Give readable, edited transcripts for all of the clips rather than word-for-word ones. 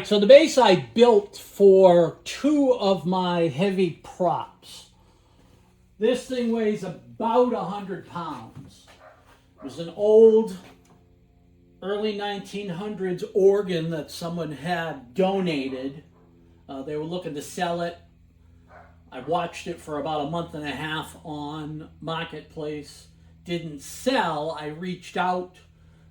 right, so the base I built for 2 of my heavy props. This thing weighs about 100 pounds. It was an old early 1900s organ that someone had donated. They were looking to sell it. I watched it for about a month and a half on Marketplace. Didn't sell. I reached out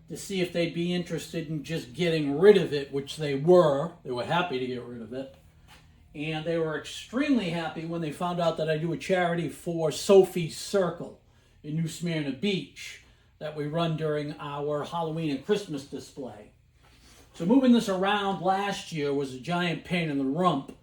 to see if they'd be interested in just getting rid of it, which they were. They were happy to get rid of it. And they were extremely happy when they found out that I do a charity for Sophie's Circle in New Smyrna Beach that we run during our Halloween and Christmas display. So moving this around last year was a giant pain in the rump.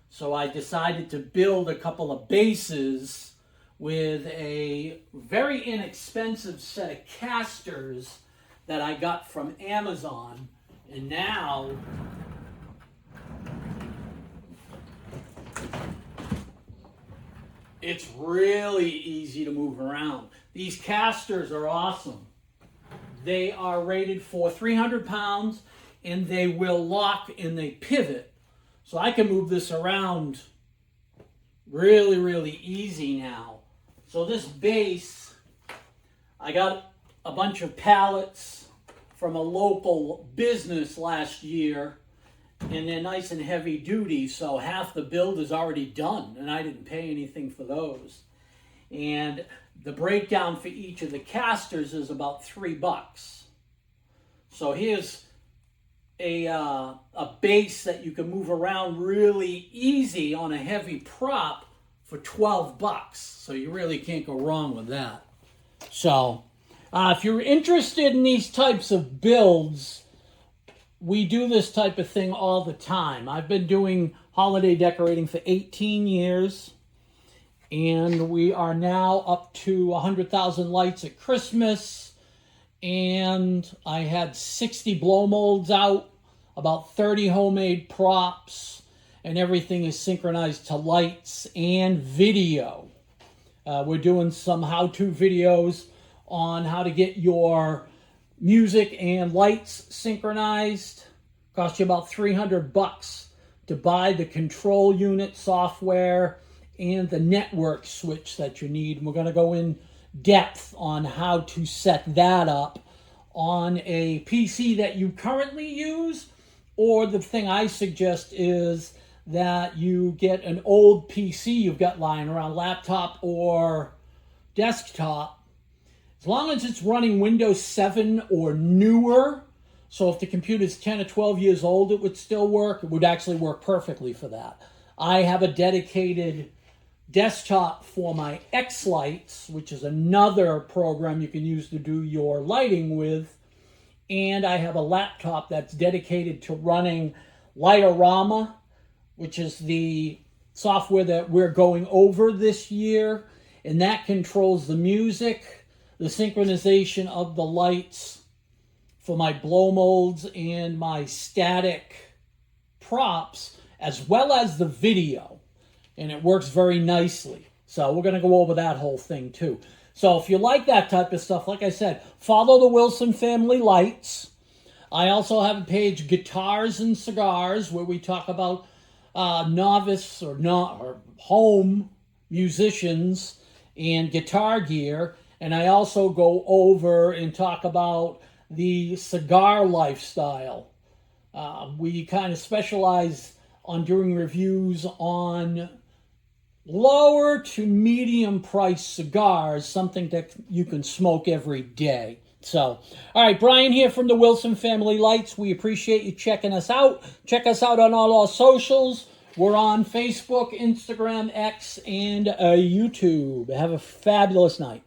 So I decided to build a couple of bases with a very inexpensive set of casters that I got from Amazon. And now it's really easy to move around. These casters are awesome. They are rated for 300 pounds and they will lock and they pivot. So I can move this around really, really easy now. So this base, I got a bunch of pallets from a local business last year, and they're nice and heavy duty, so half the build is already done, and I didn't pay anything for those. And the breakdown for each of the casters is about $3. So here's a base that you can move around really easy on a heavy prop for $12. So you really can't go wrong with that. So if you're interested in these types of builds, we do this type of thing all the time. I've been doing holiday decorating for 18 years, and we are now up to 100,000 lights at Christmas, and I had 60 blow molds out, about 30 homemade props, and everything is synchronized to lights and video. We're doing some how-to videos on how to get your music and lights synchronized. Cost you about $300 to buy the control unit software and the network switch that you need. And we're going to go in depth on how to set that up on a PC that you currently use, or the thing I suggest is that you get an old PC you've got lying around, laptop or desktop, as long as it's running Windows 7 or newer. So if the computer's 10 or 12 years old, it would still work. It would actually work perfectly for that. I have a dedicated desktop for my Xlights, which is another program you can use to do your lighting with. And I have a laptop that's dedicated to running Light-O-Rama, which is the software that we're going over this year. And that controls the music, the synchronization of the lights for my blow molds and my static props, as well as the video. And it works very nicely. So we're going to go over that whole thing too. So if you like that type of stuff, like I said, follow the Wilson Family Lights. I also have a page, Guitars and Cigars, where we talk about novice or home musicians and guitar gear. And I also go over and talk about the cigar lifestyle. We kind of specialize on doing reviews on lower to medium price cigars, something that you can smoke every day. So, all right, Brian here from the Wilson Family Lights. We appreciate you checking us out. Check us out on all our socials. We're on Facebook, Instagram, X, and YouTube. Have a fabulous night.